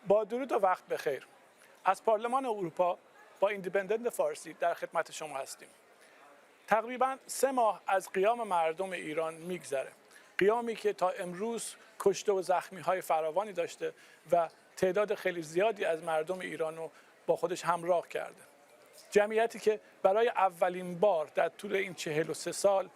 با درود و وقت بخیر. از پارلمان اروپا با ایندیپندنت فارسی در خدمت شما هستیم. تقریباً 3 ماه از قیام مردم ایران میگذره. قیامی که تا امروز کشته و زخمی‌های فراوانی داشته و تعداد خیلی زیادی از مردم ایران رو با خودش همراه کرده. جمعیتی که برای اولین بار در طول این 43 سال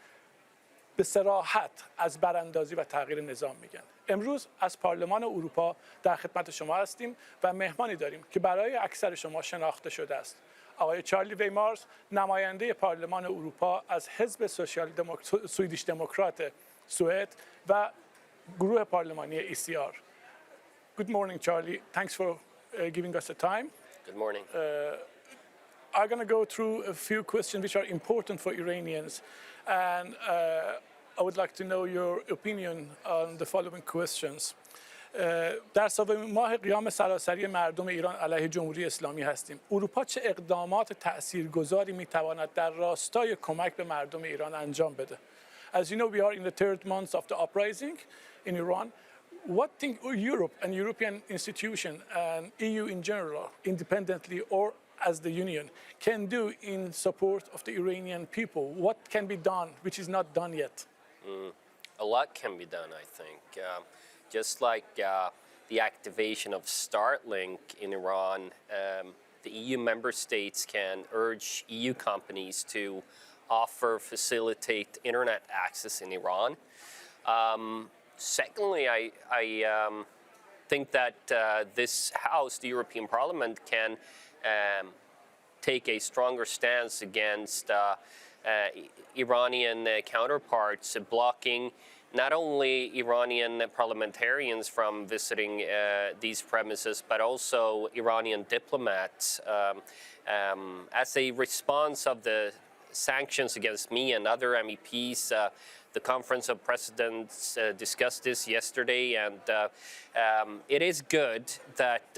به صراحت از براندازی و تغییر نظام میگن. امروز از پارلمان اروپا در خدمت شما هستیم و مهمانی داریم که برای اکثر شما شناخته شده است. آقای چارلی ویمارز، نماینده پارلمان اروپا از حزب سوئیدیش دموکرات سوئد و گروه پارلمانی ECR. Good morning, Charlie. Thanks for giving us the time. Good morning. I'm going to go through a few questions which are important for Iranians, and I would like to know your opinion on the following questions. در سومین ماه قیام سراسری مردم ایران علیه جمهوری اسلامی هستیم. اروپا چه اقدامات تاثیرگذاری میتواند در راستای کمک به مردم ایران انجام بده؟ As you know, we are in the third month of the uprising in Iran. What think Europe and European institutions and EU in general, independently or as the Union, can do in support of the Iranian people? What can be done which is not done yet? A lot can be done, I think. Just like the activation of Starlink in Iran, the EU member states can urge EU companies to facilitate internet access in Iran. Secondly, I think that this House, the European Parliament, can take a stronger stance against Iranian counterparts, blocking not only Iranian parliamentarians from visiting these premises, but also Iranian diplomats. As a response of the sanctions against me and other MEPs, the Conference of Presidents discussed this yesterday, and it is good that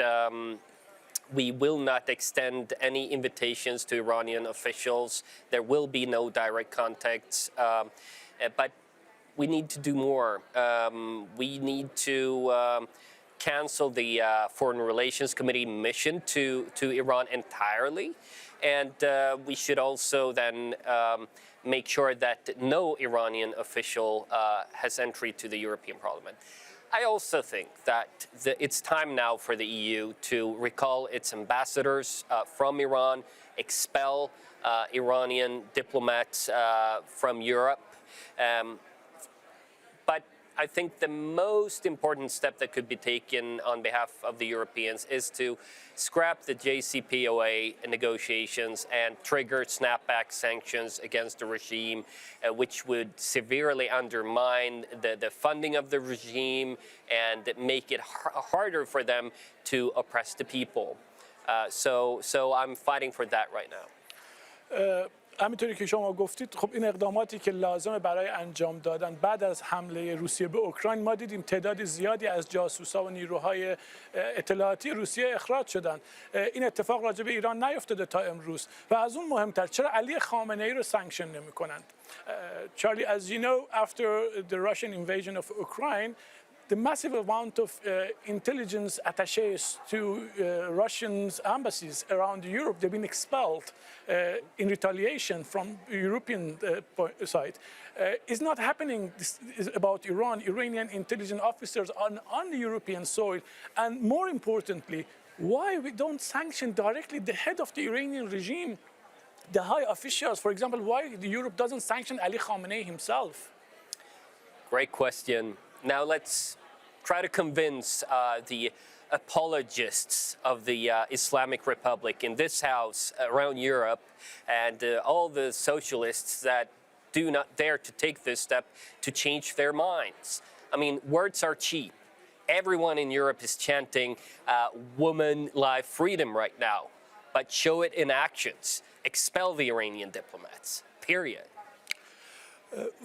we will not extend any invitations to Iranian officials. There will be no direct contacts, but we need to do more. We need to cancel the Foreign Relations Committee mission to Iran entirely. And we should also then make sure that no Iranian official has entry to the European Parliament. I also think that it's time now for the EU to recall its ambassadors from Iran, expel Iranian diplomats from Europe. But I think the most important step that could be taken on behalf of the Europeans is to scrap the JCPOA negotiations and trigger snapback sanctions against the regime, which would severely undermine the funding of the regime and make it harder for them to oppress the people. So I'm fighting for that right now. همینطوری که شما گفتید، خب این اقداماتی که لازمه برای انجام دادن بعد از حمله روسیه به اوکراین، ما دیدیم تعداد زیادی از جاسوسا و نیروهای اطلاعاتی روسیه اخراج شدن. این اتفاق راجع به ایران نیفتاده تا امروز و از اون مهمتر چرا علی خامنه‌ای رو سانکشن نمی‌کنند؟ Charlie, as you know, after the Russian invasion of Ukraine, the massive amount of intelligence attaches to Russian embassies around Europe, they've been expelled in retaliation from European side. Is not happening. This is about Iran, Iranian intelligence officers on the European soil. And more importantly, why we don't sanction directly the head of the Iranian regime, the high officials? For example, why Europe doesn't sanction Ali Khamenei himself? Great question. Now let's try to convince the apologists of the Islamic Republic in this house, around Europe, and all the socialists that do not dare to take this step to change their minds. I mean, words are cheap. Everyone in Europe is chanting woman, life, freedom right now, but show it in actions. Expel the Iranian diplomats, period.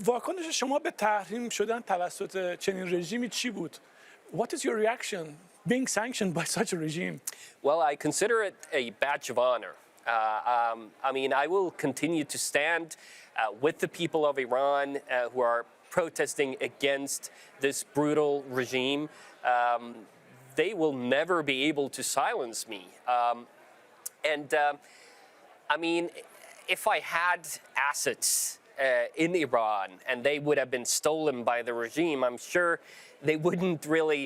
واکنش شما به تحریم شدن توسط چنین رژیمی چی بود؟ What is your reaction being sanctioned by such a regime? Well, I consider it a badge of honor. I mean, I will continue to stand with the people of Iran who are protesting against this brutal regime. they will never be able to silence me. I mean, if I had assets in Iran and they would have been stolen by the regime, I'm sure they wouldn't really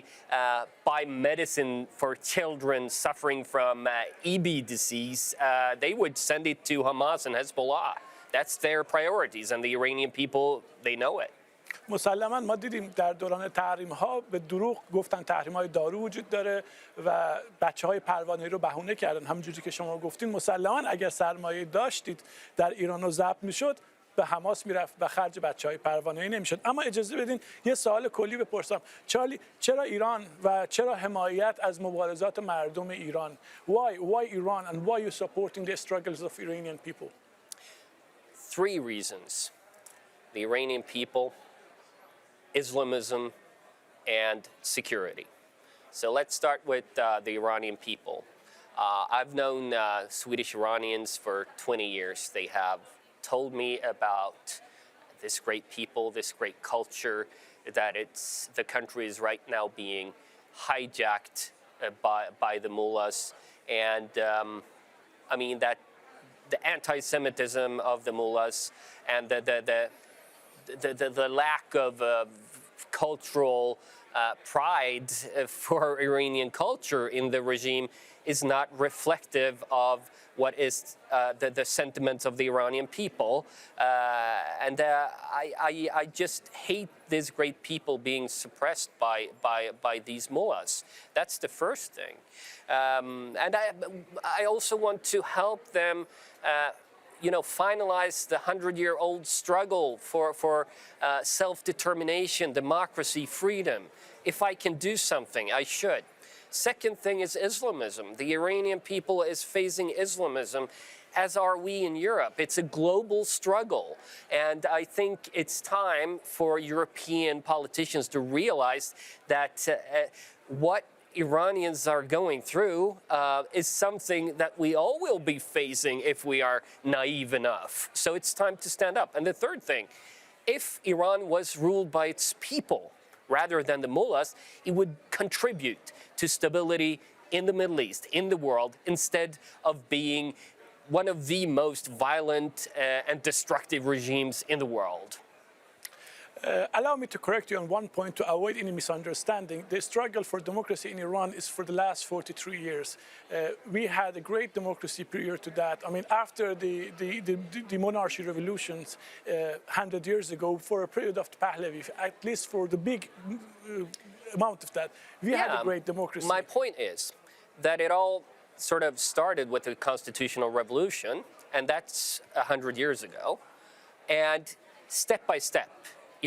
buy medicine for children suffering from EB disease. They would send it to Hamas and Hezbollah. That's their priorities, and the Iranian people, they know it. مسلما ما دیدیم در دوران تحریم ها به دروغ گفتن تحریم های دارو وجود داره و بچه های پروانه‌ای رو بهونه کردن. همونجوری که شما گفتین مسلما اگر سرمایه داشتید در ایران و ضبط میشد به حماس میرفت و خرج بچه های پروانه‌ای نمیشد. اما اجازه بدین یه سوال کلی بپرسم. چارلی، چرا ایران و چرا حمایت از مبارزات مردم ایران؟ Why Iran and why you supporting the struggles of Iranian people? 3 reasons. The Iranian people, Islamism, and security. So let's start with the Iranian people. I've known Swedish Iranians for 20 years. They have told me about this great people, this great culture, that the country is right now being hijacked by the mullahs. And I mean that the anti-Semitism of the mullahs and the lack of cultural pride for Iranian culture in the regime is not reflective of what is the sentiments of the Iranian people. And I just hate these great people being suppressed by these mullahs. That's the first thing. And I also want to help them finalize the 100-year-old struggle for self-determination, democracy, freedom. If I can do something, I should. Second thing is Islamism. The Iranian people is facing Islamism, as are we in Europe. It's a global struggle. And I think it's time for European politicians to realize that what Iranians are going through is something that we all will be facing if we are naive enough. So it's time to stand up. And the third thing, if Iran was ruled by its people rather than the mullahs, it would contribute to stability in the Middle East, in the world, instead of being one of the most violent and destructive regimes in the world. Allow me to correct you on one point to avoid any misunderstanding. The struggle for democracy in Iran is for the last 43 years. We had a great democracy prior to that. I mean, after the monarchy revolutions 100 years ago, for a period of Pahlavi, at least for the big amount of that, we had a great democracy. My point is that it all sort of started with the constitutional revolution, and that's 100 years ago. And step by step,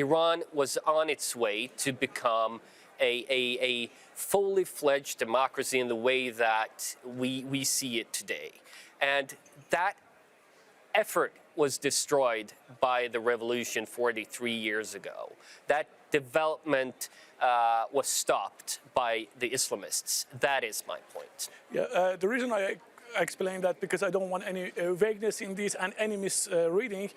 Iran was on its way to become a fully fledged democracy in the way that we see it today. And that effort was destroyed by the revolution 43 years ago. That development was stopped by the Islamists. That is my point. Yeah, the reason I explain that because I don't want any vagueness in this and any misreading.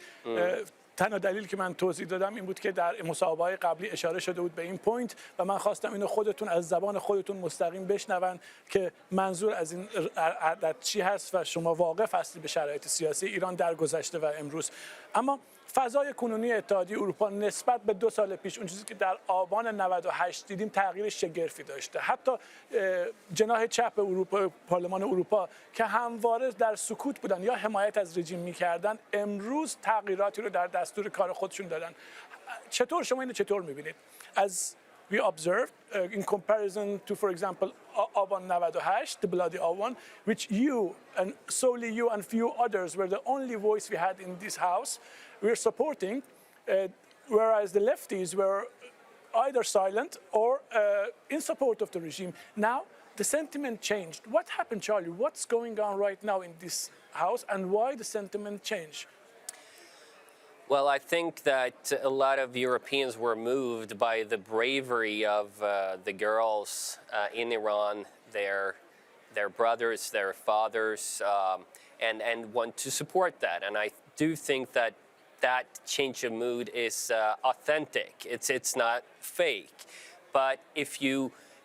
تنها دلیل که من توضیح دادم این بود که در مسابقه قبلی اشاره شده بود به این پوینت و من خواستم اینو خودتون از زبان خودتون مستقیم بشنون که منظور از این عدد چی هست و شما واقف هستید به شرایط سیاسی ایران در گذشته و امروز. اما فضای کنونی اتحادیه اروپا نسبت به 2 سال پیش اون چیزی که در آبان 98 دیدیم تغییر شگرفی داشته. حتی جناح چپ اروپا، پارلمان اروپا که همواره در سکوت بودن یا حمایت از رژیم می‌کردن، امروز تغییراتی رو در دستور کار خودشون دادن. چطور شما اینو چطور می‌بینید؟ As we observed in comparison to, for example, آبان 98, the bloody آبان, which you and solely you and few others were the only voice we had in this house. We're supporting, whereas the lefties were either silent or in support of the regime. Now, the sentiment changed. What happened, Charlie? What's going on right now in this house and why the sentiment changed? Well, I think that a lot of Europeans were moved by the bravery of the girls in Iran, their brothers, their fathers, and want to support that. And I do think that change of mood is authentic. It's not fake. But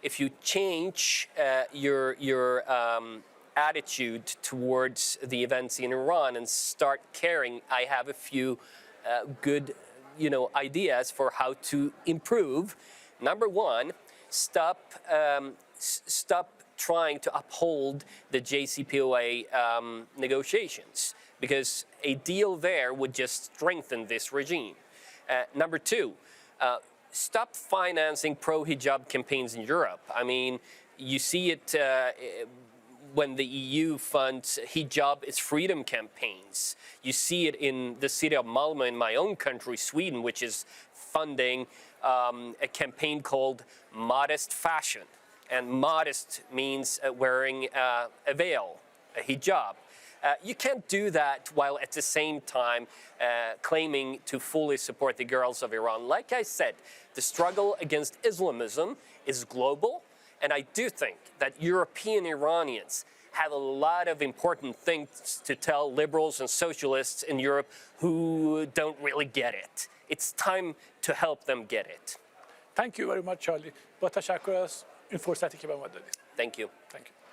if you change your attitude towards the events in Iran and start caring, I have a few good, ideas for how to improve. Number one, stop trying to uphold the JCPOA negotiations, because a deal there would just strengthen this regime. Number two, stop financing pro-hijab campaigns in Europe. I mean, you see it when the EU funds hijab is freedom campaigns. You see it in the city of Malmö in my own country, Sweden, which is funding a campaign called Modest Fashion. And modest means wearing a veil, a hijab. You can't do that while at the same time claiming to fully support the girls of Iran. Like I said, the struggle against Islamism is global, and I do think that European Iranians have a lot of important things to tell liberals and socialists in Europe who don't really get it. It's time to help them get it. Thank you very much, Charlie. با تشکر از این فرصتی که به ما دادید. Thank you. Thank you.